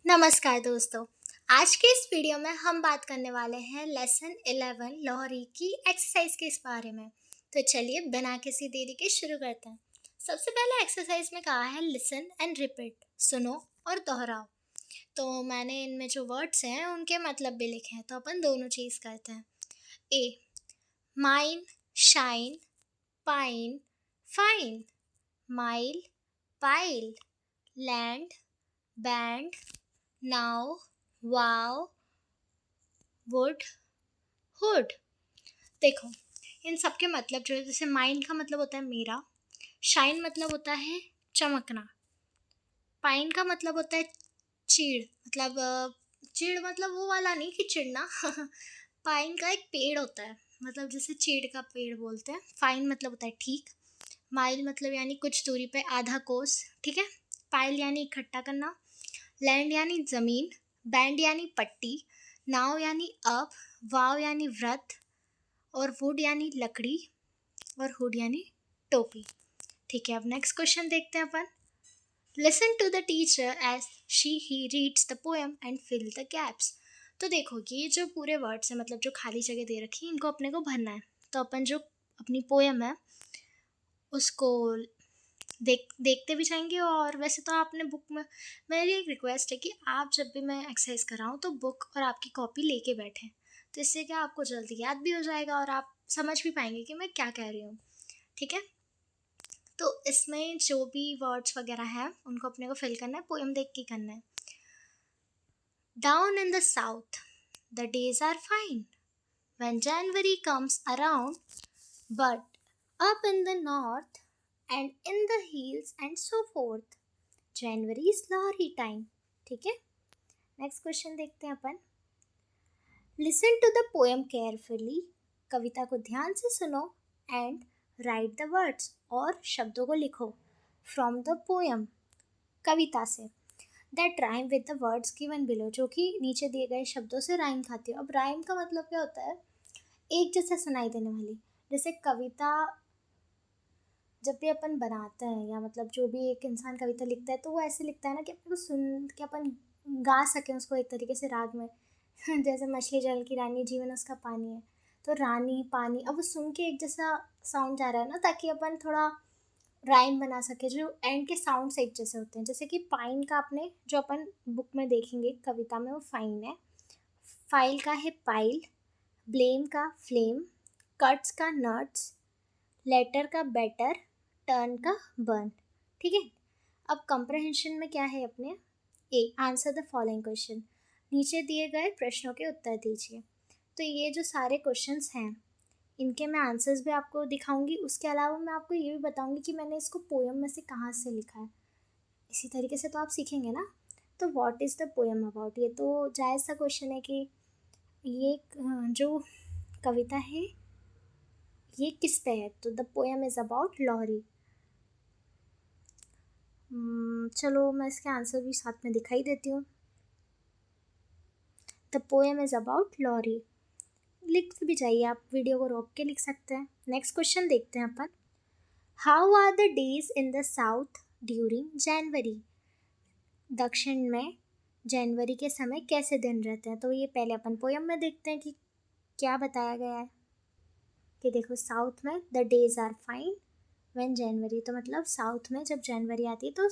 नमस्कार दोस्तों। आज के इस वीडियो में हम बात करने वाले हैं लेसन 11 लोहरी की एक्सरसाइज के इस बारे में। तो चलिए बिना किसी देरी के शुरू करते हैं। सबसे पहले एक्सरसाइज में कहा है लिसन एंड रिपीट, सुनो और दोहराओ। तो मैंने इनमें जो वर्ड्स हैं उनके मतलब भी लिखे हैं, तो अपन दोनों चीज़ करते हैं। A, mine, shine, pine, fine, mile, pile, land, band, now, wow, wood, hood. देखो, इन सब के मतलब जो है, जैसे माइंड का मतलब होता है मेरा, शाइन मतलब होता है चमकना, पाइन का मतलब होता है चीड़, मतलब चीड़ मतलब वो वाला नहीं कि चिड़ना पाइन का एक पेड़ होता है, मतलब जैसे चीड़ का पेड़ बोलते हैं। फाइन मतलब होता है ठीक। माइल मतलब यानी कुछ दूरी पे आधा कोस, ठीक है। पाइल यानी इकट्ठा करना। लैंड यानी ज़मीन। बैंड यानी पट्टी। नाव यानी अब। वाव यानी व्रत। और वुड यानी लकड़ी। और हुड यानी टोपी। ठीक है, अब नेक्स्ट क्वेश्चन देखते हैं अपन। Listen to the teacher as she he reads the poem and fill the gaps. तो देखो, ये जो पूरे वर्ड्स हैं, मतलब जो खाली जगह दे रखी है, इनको अपने को भरना है। तो अपन जो अपनी पोएम है उसको देखते भी जाएंगे। और वैसे तो आपने बुक में, मेरी एक रिक्वेस्ट है कि आप जब भी मैं एक्सरसाइज कराऊँ तो बुक और आपकी कॉपी लेके बैठें। तो इससे क्या, आपको जल्दी याद भी हो जाएगा और आप समझ भी पाएंगे कि मैं क्या कह रही हूँ। ठीक है, तो इसमें जो भी वर्ड्स वगैरह हैं उनको अपने को फिल करना है, पोएम देख के करना है। Down in the south the days are fine when January comes around, but up in the north and in the hills and so forth, January is lorry time. ठीक है, नेक्स्ट क्वेश्चन देखते हैं अपन। Listen to the poem carefully, कविता को ध्यान से सुनो एंड राइट द वर्ड्स, और शब्दों को लिखो फ्रॉम द पोएम, कविता से, that rhyme with the words given below, जो कि नीचे दिए गए शब्दों से राइम खाती है। अब राइम का मतलब क्या होता है, एक जैसा सुनाई देने वाली। जैसे कविता जब भी अपन बनाते हैं, या मतलब जो भी एक इंसान कविता लिखता है, तो वो ऐसे लिखता है ना कि अपन को सुन के अपन गा सकें उसको एक तरीके से राग में जैसे मछली जल की रानी, जीवन उसका पानी है। तो रानी, पानी, अब वो सुन के एक जैसा साउंड जा रहा है ना, ताकि अपन थोड़ा राइम बना सके। जो एंड के साउंड्स एक जैसे होते हैं, जैसे कि पाइन का अपने जो अपन बुक में देखेंगे कविता में, वो फाइन है। फाइल का है पाइल। ब्लेम का फ्लेम। कट्स का नट्स। लेटर का बेटर। टर्न का बर्न। ठीक है, अब कंप्रहेंशन में क्या है अपने। ए, आंसर द फॉलोइंग क्वेश्चन, नीचे दिए गए प्रश्नों के उत्तर दीजिए। तो ये जो सारे क्वेश्चंस हैं इनके मैं आंसर्स भी आपको दिखाऊंगी। उसके अलावा मैं आपको ये भी बताऊंगी कि मैंने इसको पोएम में से कहाँ से लिखा है। इसी तरीके से तो आप सीखेंगे ना। तो what is the poem about, ये तो जायज़ सा क्वेश्चन है कि ये जो कविता है ये किस पे है। तो the poem is about lorry. चलो मैं इसके आंसर भी साथ में दिखाई देती हूँ। The poem is about lorry, लिख भी जाइए, आप वीडियो को रोक के लिख सकते हैं। नेक्स्ट क्वेश्चन देखते हैं अपन। How are the days in the south during January, दक्षिण में जनवरी के समय कैसे दिन रहते हैं। तो ये पहले अपन पोएम में देखते हैं कि क्या बताया गया है। कि देखो, साउथ में the days are fine when January, तो मतलब साउथ में जब जनवरी आती है तो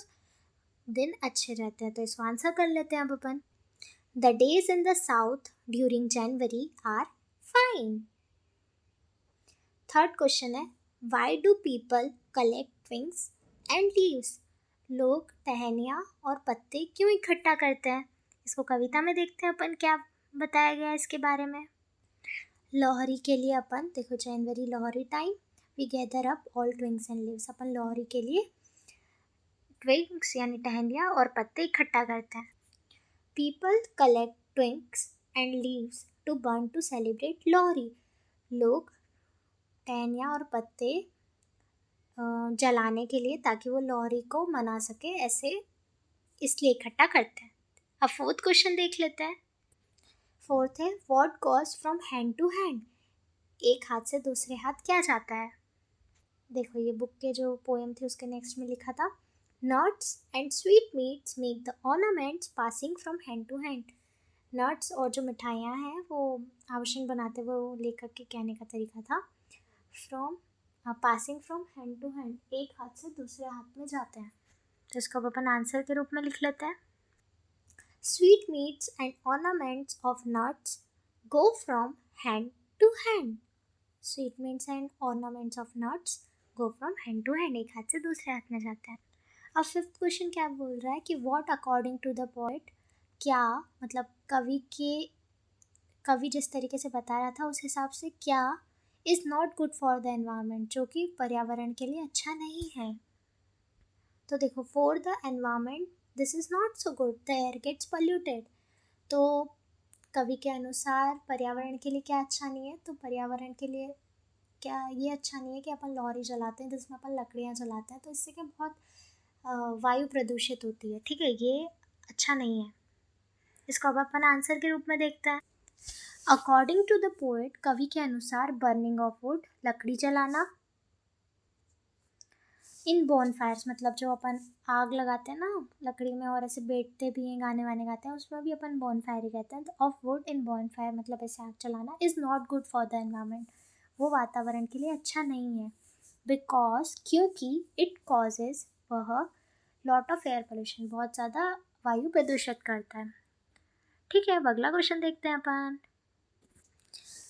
दिन अच्छे रहते हैं। तो इसको आंसर कर लेते हैं अब अपन। The days in the south during January are fine. Third question है, why do people collect twigs and leaves, लोग टहनियाँ और पत्ते क्यों इकट्ठा करते हैं। इसको कविता में देखते हैं अपन क्या बताया गया है इसके बारे में। लोहरी के लिए अपन देखो, January Lohri time, we gather up all twigs and leaves, अपन लोहरी के लिए ट्विंग्स यानी टहनियाँ और पत्ते इकट्ठा करते हैं। People collect twigs and leaves to burn to celebrate Lohri, लोग टहनियाँ और पत्ते जलाने के लिए, ताकि वो लोहरी को मना सके, ऐसे इसलिए इकट्ठा करते हैं। अब फोर्थ क्वेश्चन देख लेते हैं। फोर्थ है, what goes from hand to hand, एक हाथ से दूसरे हाथ क्या जाता है। देखो, ये बुक के जो पोएम थे उसके नेक्स्ट में लिखा था, Nuts and sweetmeats make the ornaments passing from hand to hand. Nuts और जो मिठाइयाँ हैं वो आभूषण बनाते हुए वो लेखक के कहने का तरीका था. From passing from hand to hand, एक हाथ से दूसरे हाथ में जाते हैं. तो इसको अब अपन आंसर के रूप में लिख लेते हैं. Sweetmeats and ornaments of nuts go from hand to hand. Sweetmeats and ornaments of nuts go from hand to hand. एक हाथ से दूसरे हाथ में जाते हैं. अब फिफ्थ क्वेश्चन क्या बोल रहा है कि what according to the poet, क्या मतलब कवि जिस तरीके से बता रहा था उस हिसाब से क्या is not good for the environment, जो कि पर्यावरण के लिए अच्छा नहीं है. तो देखो, for the environment this is not so good, the air gets polluted. तो कवि के अनुसार पर्यावरण के लिए क्या अच्छा नहीं है, तो पर्यावरण के लिए क्या ये अच्छा नहीं है कि अपन लॉरी जलाते हैं जिसमें अपन लकड़ियाँ जलाते हैं, तो इससे क्या बहुत वायु प्रदूषित होती है. ठीक है, ये अच्छा नहीं है. इसको अब अपन आंसर के रूप में देखते हैं. अकॉर्डिंग टू द पोएट, कवि के अनुसार बर्निंग ऑफ वुड, लकड़ी जलाना. इन बॉनफायर्स मतलब जो अपन आग लगाते हैं ना लकड़ी में और ऐसे बैठते भी हैं, गाने वाने गाते हैं, उसमें भी अपन बॉनफायर ही कहते हैं. तो ऑफ वुड इन बॉनफायर मतलब ऐसे आग जलाना is not good for the environment, वो वातावरण के लिए अच्छा नहीं है. बिकॉज क्योंकि इट कॉजेज वह लॉट ऑफ एयर पोल्यूशन, बहुत ज़्यादा वायु प्रदूषित करता है. ठीक है, अब अगला क्वेश्चन देखते हैं अपन.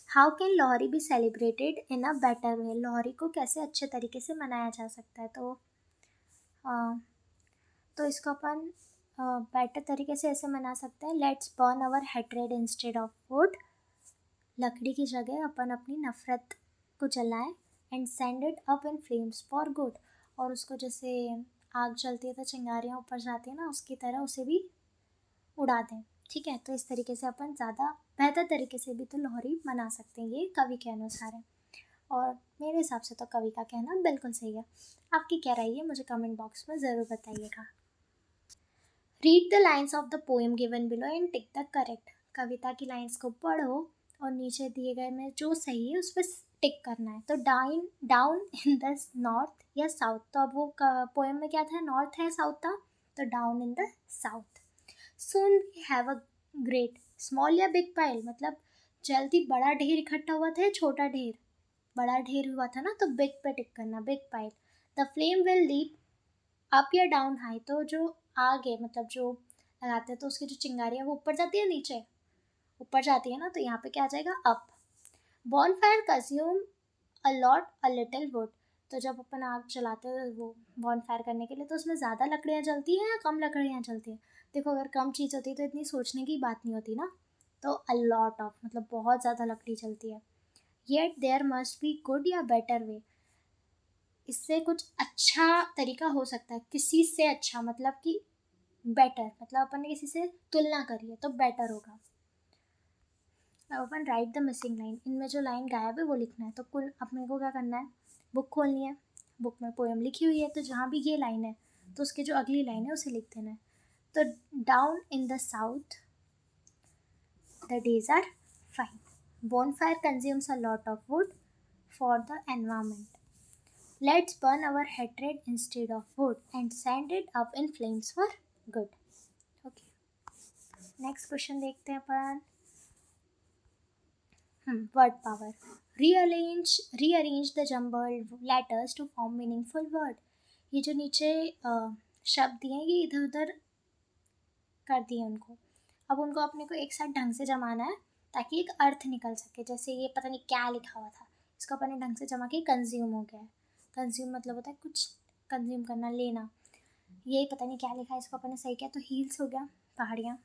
How can Lohri be celebrated in a better way, Lohri को कैसे अच्छे तरीके से मनाया जा सकता है. तो इसको अपन बेटर तरीके से ऐसे मना सकते हैं. Let's burn our hatred instead of would, लकड़ी की जगह अपन अपनी नफ़रत को जलाएं. And send it up in flames for good, और उसको जैसे आग जलती है तो चिंगारियाँ ऊपर जाती है ना, उसकी तरह उसे भी उड़ा दें. ठीक है, तो इस तरीके से अपन ज़्यादा बेहतर तरीके से भी तो लोहरी मना सकते हैं, ये कवि के अनुसार है. और मेरे हिसाब से तो कवि का कहना बिल्कुल सही है. आपकी क्या राय है मुझे कमेंट बॉक्स में ज़रूर बताइएगा. Read the lines of the poem given below and tick the correct, कविता की लाइन्स को पढ़ो और नीचे दिए गए में जो सही है उस पर टिक करना है. तो डाउन इन द नॉर्थ या साउथ, तो अब वो पोएम में क्या था, नॉर्थ है साउथ था, तो down in the south. Soon we have a great, small या बिग पाइल मतलब जल्दी बड़ा ढेर इकट्ठा हुआ था या छोटा ढेर, बड़ा ढेर हुआ था ना, तो बिग पे टिक करना, big pile. The flame will leap up या डाउन हाई, तो जो आग है मतलब जो लगाते हैं तो उसकी जो चिंगारी है वो ऊपर जाती है नीचे, ऊपर जाती है ना, तो यहाँ पे क्या आ जाएगा अप. Bonfire consume a lot a little wood, तो जब अपन आग जलाते हैं वो बॉन फायर करने के लिए तो उसमें ज़्यादा लकड़ियाँ जलती हैं या कम लकड़ियाँ जलती हैं. देखो, अगर कम चीज़ होती है तो इतनी सोचने की बात नहीं होती ना, तो अ लॉट ऑफ मतलब बहुत ज़्यादा लकड़ी जलती है. Yet there must be good या बेटर वे, इससे कुछ अच्छा तरीका हो सकता है, किसी से अच्छा मतलब कि बेटर, मतलब अपन ने किसी से तुलना करी है तो बेटर होगा. अब अपन राइट द मिसिंग लाइन, इनमें जो लाइन गायब है वो लिखना है. तो कुल अपने को क्या करना है, बुक खोलनी है, बुक में पोएम लिखी हुई है, तो जहाँ भी ये लाइन है तो उसके जो अगली लाइन है उसे लिख देना है. तो down in the south the days are fine, bonfire consumes a lot of wood for the environment. Let's burn our hatred instead of wood and send it up in flames for good. Okay. Next question देखते हैं अपन. Word power. Rearrange the jumbled letters to form meaningful word. ये जो नीचे शब्द दिए हैं ये इधर उधर कर दिए उनको, अब उनको अपने को एक साथ ढंग से जमाना है ताकि एक अर्थ निकल सके. जैसे ये पता नहीं क्या लिखा हुआ था, इसको अपने ढंग से जमा के कंज्यूम हो गया है. कंज्यूम मतलब होता है कुछ कंज्यूम करना, लेना. ये पता नहीं क्या लिखा है, इसको अपने सही किया तो हील्स हो गया पहाड़ियाँ.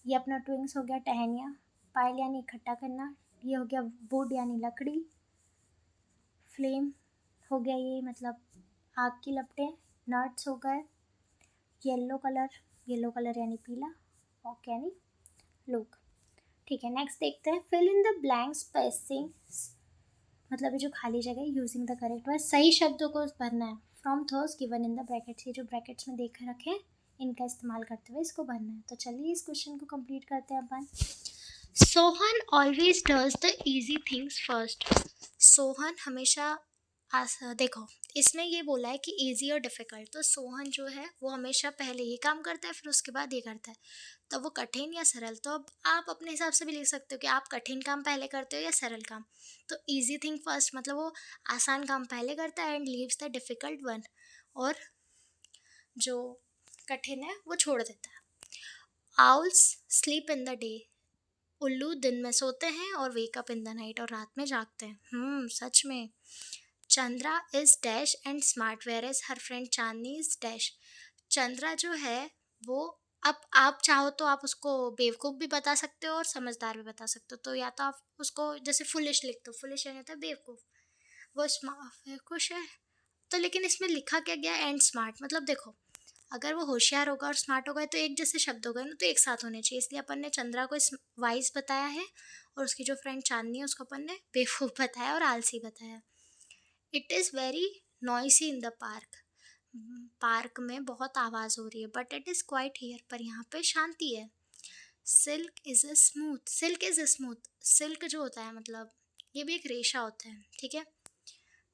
ये अपना ट्विंग्स हो गया टहनियाँ. पाइल यानी इकट्ठा करना, ये हो गया वुड यानी लकड़ी. फ्लेम हो गया ये मतलब आग की लपटें. नट्स हो गए. येलो कलर यानी पीला. ऑक यानी लोग. ठीक है, नेक्स्ट देखते हैं. Fill in the blank spacing मतलब ये जो खाली जगह है, यूजिंग द करेक्ट वर्ड, सही शब्दों को भरना है. From theirs given in the brackets, ये जो ब्रैकेट्स में देख रखे हैं इनका इस्तेमाल करते हुए इसको भरना है. तो चलिए इस क्वेश्चन को कंप्लीट करते हैं अपन. Sohan always does the easy things first, Sohan हमेशा देखो, इसमें ये बोला है कि इजी और डिफ़िकल्ट, तो सोहन जो है वो हमेशा पहले ये काम करता है फिर उसके बाद ये करता है। तो वो कठिन या सरल, तो अब आप अपने हिसाब से भी लिख सकते हो कि आप कठिन काम पहले करते हो या सरल काम। तो इजी थिंग फर्स्ट मतलब वो आसान काम पहले करता है and leaves the difficult one, और जो कठिन है वो छोड़ देता है। Owls sleep in the day, उल्लू दिन में सोते हैं और wake up in the night, और रात में जागते हैं। सच में। Chandra is dash and smart where is her friend Chandni is dash. Chandra जो है वो, अब आप चाहो तो आप उसको बेवकूफ़ भी बता सकते हो और समझदार भी बता सकते हो। तो या तो आप उसको जैसे फुलिश लिख दो, फुलिश यानी होता है बेवकूफ़, वो स्मार्ट खुश है। तो लेकिन इसमें लिखा क्या गया, एंड स्मार्ट, मतलब देखो, अगर वो होशियार होगा और स्मार्ट होगा तो एक जैसे शब्द हो गए ना, तो एक साथ होने चाहिए, इसलिए अपन ने चंद्रा को वाइज बताया है और उसकी जो फ्रेंड चांदनी है उसको अपन ने बेवकूफ़ बताया और आलसी बताया। It is very noisy in the park, park में बहुत आवाज़ हो रही है, but it is quite here, पर यहाँ पे शांति है। Silk is a smooth, silk is a smooth, silk जो होता है मतलब ये भी एक रेशा होता है, ठीक है,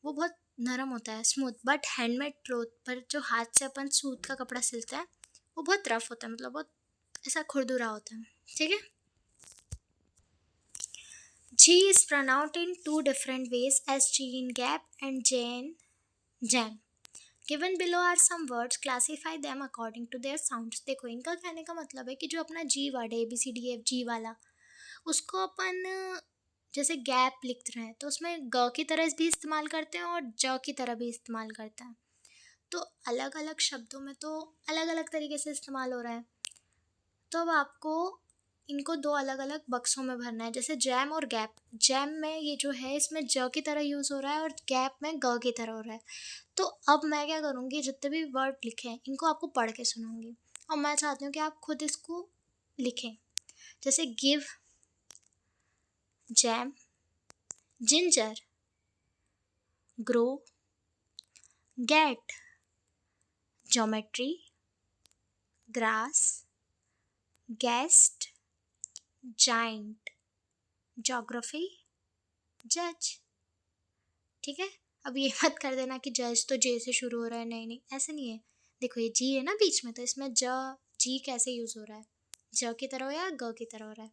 वो बहुत नरम होता है, स्मूथ, बट हैंडमेड क्लोथ, पर जो हाथ से अपन सूत का कपड़ा सिलते हैं वो बहुत रफ होता है, मतलब बहुत ऐसा खुरदुरा होता है, ठीक है। G is pronounced in two different ways as G in gap and J in jam. Given below are some words, classify them according to their sounds. देखो, इनका कहने का मतलब है कि जो अपना जी वर्ड है ABCDEF जी वाला, उसको अपन जैसे गैप लिख रहे हैं तो उसमें ग की तरह भी इस्तेमाल करते हैं और ज की तरह भी इस्तेमाल करते हैं। तो अलग अलग शब्दों में तो अलग अलग तरीके से इस्तेमाल हो रहा है। तो अब आपको इनको दो अलग अलग बक्सों में भरना है, जैसे जैम और गैप। जैम में ये जो है इसमें ज की तरह यूज़ हो रहा है और गैप में ग की तरह हो रहा है। तो अब मैं क्या करूँगी, जितने भी वर्ड लिखे हैं इनको आपको पढ़ के सुनाऊंगी और मैं चाहती हूँ कि आप खुद इसको लिखें। जैसे give, jam, ginger, grow, get, geometry, grass, guest, giant, geography, जज। ठीक है। अब ये मत कर देना कि जज तो जे से शुरू हो रहा है, नहीं नहीं ऐसे नहीं है। देखो ये जी है ना बीच में, तो इसमें ज जी कैसे यूज़ हो रहा है, ज की तरह हो या ग की तरह हो रहा है।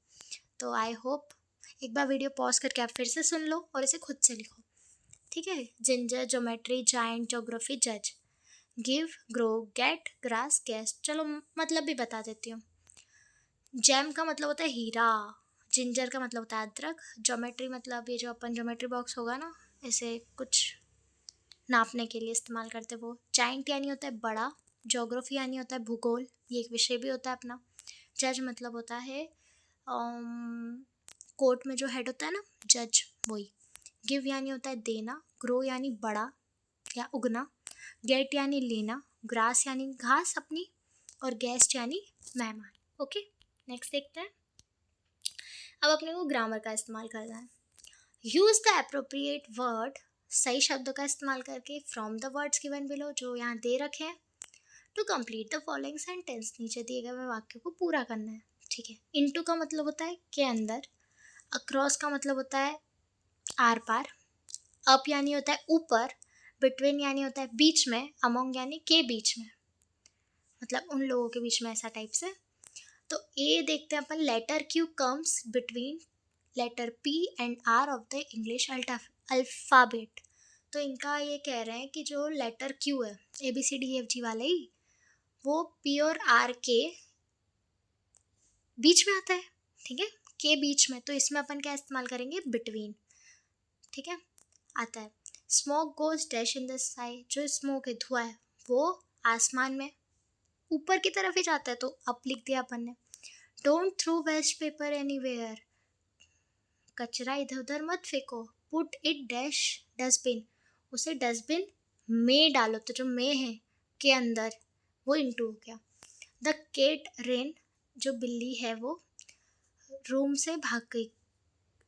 तो आई होप एक बार वीडियो पॉज करके आप फिर से सुन लो और इसे खुद से लिखो, ठीक है। जिंजर, ज्योमेट्री, जाइंट, ज्योग्राफी, जज। Give, grow, get, grass, guest. चलो मतलब भी बता देती हूँ। जैम का मतलब होता है हीरा, जिंजर का मतलब होता है अदरक, ज्योमेट्री मतलब ये जो अपन ज्योमेट्री बॉक्स होगा ना, ऐसे कुछ नापने के लिए इस्तेमाल करते हैं वो। जाइंट यानी होता है बड़ा, ज्योग्राफी यानी होता है भूगोल, ये एक विषय भी होता है अपना। जज मतलब होता है कोर्ट में जो हेड होता है ना, जज, वही। गिव यानी होता है देना, ग्रो यानी बड़ा या उगना, गेट यानी लेना, ग्रास यानी घास अपनी, और गेस्ट यानी मेहमान। ओके, नेक्स्ट देखते हैं। अब अपने को ग्रामर का इस्तेमाल करना है। यूज़ द अप्रोप्रिएट वर्ड, सही शब्दों का इस्तेमाल करके, from the words given below, जो यहाँ दे रखे हैं, to complete the following sentence, नीचे दिए गए हुए वाक्य को पूरा करना है, ठीक है। इनटू का मतलब होता है के अंदर, अक्रॉस का मतलब होता है आर पार, अप यानी होता है ऊपर, बिटवीन यानी होता है बीच में, अमोंग यानी के बीच में, मतलब उन लोगों के बीच में, ऐसा टाइप से। तो ए देखते हैं अपन, letter Q comes between letter P and R of the English alphabet. तो इनका ये कह रहे हैं कि जो लेटर क्यू है ABCDEFG वाले ही, वो पी और आर के बीच में आता है, ठीक है, के बीच में। तो इसमें अपन क्या इस्तेमाल करेंगे, बिटवीन, ठीक है, आता है। Smoke goes dash in the sky, जो स्मोक है धुआं है वो आसमान में ऊपर की तरफ ही जाता है, तो अप लिख दिया अपन ने। Don't throw waste paper anywhere, कचरा इधर उधर मत फेंको। पुट इट डैश डस्टबिन, उसे डस्टबिन में डालो, तो जो में है के अंदर वो इंटू हो गया। द केट रेन, जो बिल्ली है वो रूम से भाग गई,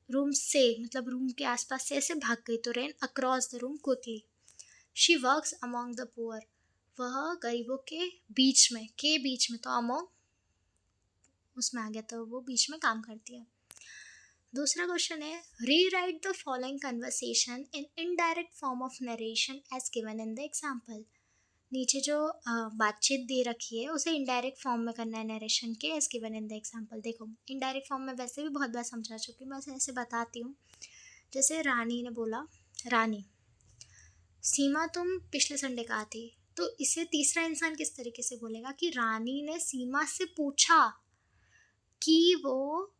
रूम से मतलब रूम के आसपास से ऐसे भाग गई, तो rain across the room quickly. She works among the poor, वह गरीबों के बीच में, के बीच में, तो अमॉन्ग उसमें आ गया, तो वो बीच में काम करती है। दूसरा क्वेश्चन है, rewrite the following conversation in indirect form of narration as given in the example. नीचे जो बातचीत दे रखी है उसे इनडायरेक्ट फॉर्म में करना है नरेशन के, as given in the example. देखो इनडायरेक्ट फॉर्म में वैसे भी बहुत बार समझा चुकी हूँ, मैं ऐसे बताती हूँ। जैसे रानी ने बोला, रानी सीमा तुम पिछले संडे कहाँ थी, तो इसे तीसरा इंसान किस तरीके से बोलेगा कि रानी ने सीमा से पूछा कि वो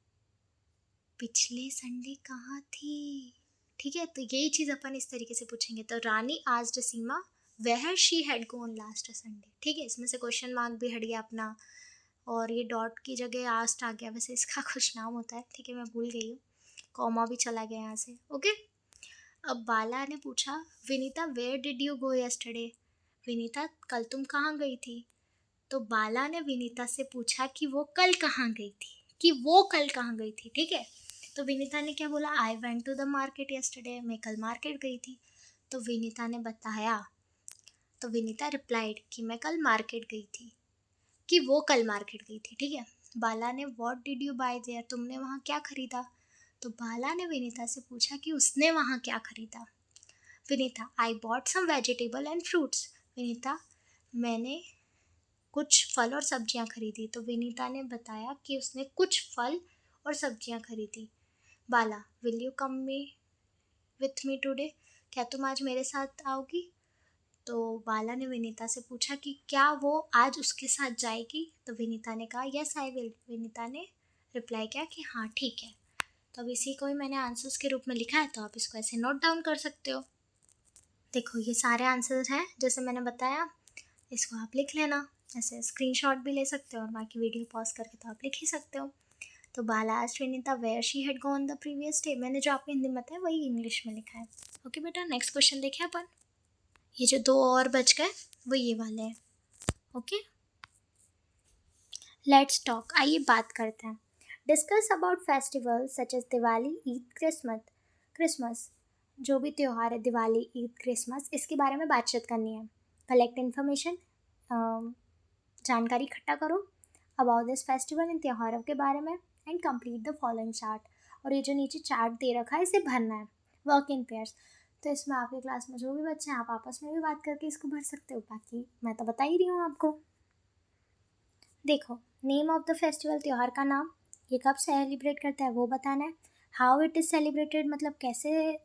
पिछले संडे कहाँ थी। ठीक है, तो यही चीज़ अपन इस तरीके से पूछेंगे। तो Rani asked Seema where she had gone last Sunday. ठीक है, इसमें से क्वेश्चन मार्क भी हट गया अपना, और ये डॉट की जगह आस्ट आ गया। वैसे इसका कुछ नाम होता है, ठीक है, मैं भूल गई हूँ। कॉमा भी चला गया यहाँ से। ओके, अब बाला ने पूछा, Vinita where did you go yesterday. Vinita कल तुम कहाँ गई थी। तो बाला ने विनीता से पूछा कि वो कल कहाँ गई थी, कि वो कल कहाँ गई थी। ठीक है, तो विनीता ने क्या बोला, I went to the market yesterday, मैं कल मार्केट गई थी। तो विनीता ने बताया, तो विनीता रिप्लाइड कि मैं कल मार्केट गई थी, कि वो कल मार्केट गई थी। ठीक है, बाला ने what did you bye there, तुमने वहाँ क्या खरीदा। तो बाला ने विनीता से पूछा कि उसने वहाँ क्या खरीदा। Vinita I bought some vegetable and fruits. Vinita मैंने कुछ फल और सब्जियां खरीदी। तो विनीता ने बताया कि उसने कुछ फल और सब्जियां खरीदी। Bala will you come me with me today, क्या तुम आज मेरे साथ आओगी। तो बाला ने विनीता से पूछा कि क्या वो आज उसके साथ जाएगी। तो विनीता ने कहा यस आई विल। विनीता ने रिप्लाई किया कि हाँ ठीक है। तो अब इसी को ही मैंने आंसर्स के रूप में लिखा है, तो आप इसको ऐसे नोट डाउन कर सकते हो। देखो ये सारे आंसर्स हैं जैसे मैंने बताया, इसको आप लिख लेना। ऐसे स्क्रीनशॉट भी ले सकते हो और बाकी वीडियो पॉज करके तो आप लिख ही सकते हो। तो Bala asked Vinita where she had gone the previous day. मैंने जो आपको हिंदी में बताया वही इंग्लिश में लिखा है। ओके बेटा, नेक्स्ट क्वेश्चन देखें अपन। ये जो दो और बच गए वो ये वाले हैं। ओके, लेट्स टॉक, आइए बात करते हैं। Discuss about festival such as Diwali, Eid, Christmas. जो भी त्यौहार है, दिवाली, ईद, क्रिसमस, इसके बारे में बातचीत करनी है। कलेक्ट इन्फॉर्मेशन, जानकारी इकट्ठा करो अबाउट दिस फेस्टिवल, इन त्योहारों के बारे में। And complete the following chart, और ये जो नीचे चार्ट दे रखा है इसे भरना है। वर्क इन पेयर्स, तो इसमें आपकी क्लास में जो भी बच्चे हैं आप आपस में भी बात करके इसको भर सकते हो, बाकी मैं तो बता ही रही हूँ आपको। देखो, नेम ऑफ द फेस्टिवल, त्यौहार का नाम, ये कब सेलिब्रेट करता है वो बताना है। हाउ इट इज़ सेलिब्रेटेड, मतलब कैसे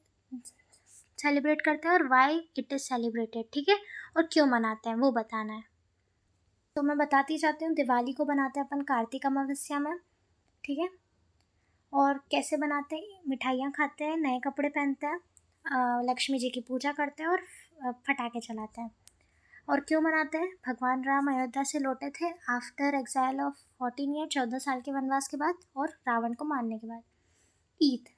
सेलिब्रेट करते हैं, और वाई इट इज़ सेलिब्रेटेड, ठीक है, और क्यों मनाते हैं वो बताना है। तो मैं बताती जाती हूँ। दिवाली को बनाते हैं अपन कार्तिक अमावस्या में, ठीक है, और कैसे बनाते हैं, मिठाइयाँ खाते हैं, नए कपड़े पहनते हैं, लक्ष्मी जी की पूजा करते हैं और पटाखे चलाते हैं। और क्यों मनाते हैं, भगवान राम अयोध्या से लौटे थे आफ्टर एग्जाइल ऑफ 14 ईयर, 14 साल के वनवास के बाद, और रावण को मारने के बाद। ईद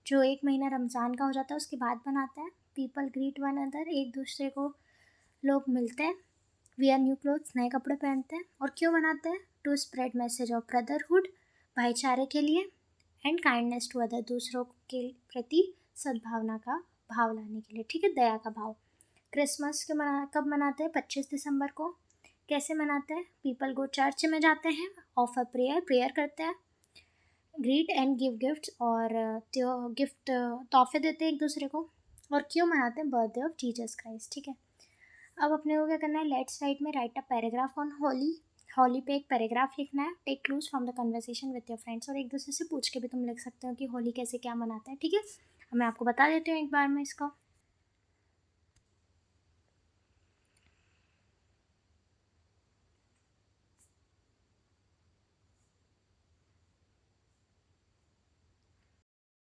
जो 1 महीना रमज़ान का हो जाता है उसके बाद बनाते हैं। पीपल ग्रीट वन अदर, एक दूसरे को लोग मिलते हैं। वियर न्यू क्लोथ्स, नए कपड़े पहनते हैं। और क्यों बनाते हैं, to spread message of brotherhood, भाईचारे के लिए। एंड काइंडनेस टू अदर, दूसरों के प्रति सद्भावना का भाव लाने के लिए, ठीक है, दया का भाव। क्रिसमस के कब मनाते हैं, 25 दिसंबर को। कैसे मनाते हैं, पीपल गो चर्च में जाते हैं, ऑफर प्रेयर करते हैं। ग्रीट एंड गिव गिफ्ट्स, और गिफ्ट तोहफे देते हैं एक दूसरे को। और क्यों मनाते हैं, बर्थडे ऑफ जीसस क्राइस्ट, ठीक है। अब अपने को क्या करना है, लेट्स राइट में write a paragraph on Holi. Holi पे एक पैराग्राफ लिखना है। Take clues from the conversation with your friends, और एक दूसरे से पूछ के भी तुम लिख सकते हो कि होली कैसे क्या मनाते हैं, ठीक है। अब मैं आपको बता देती हूँ एक बार में इसको।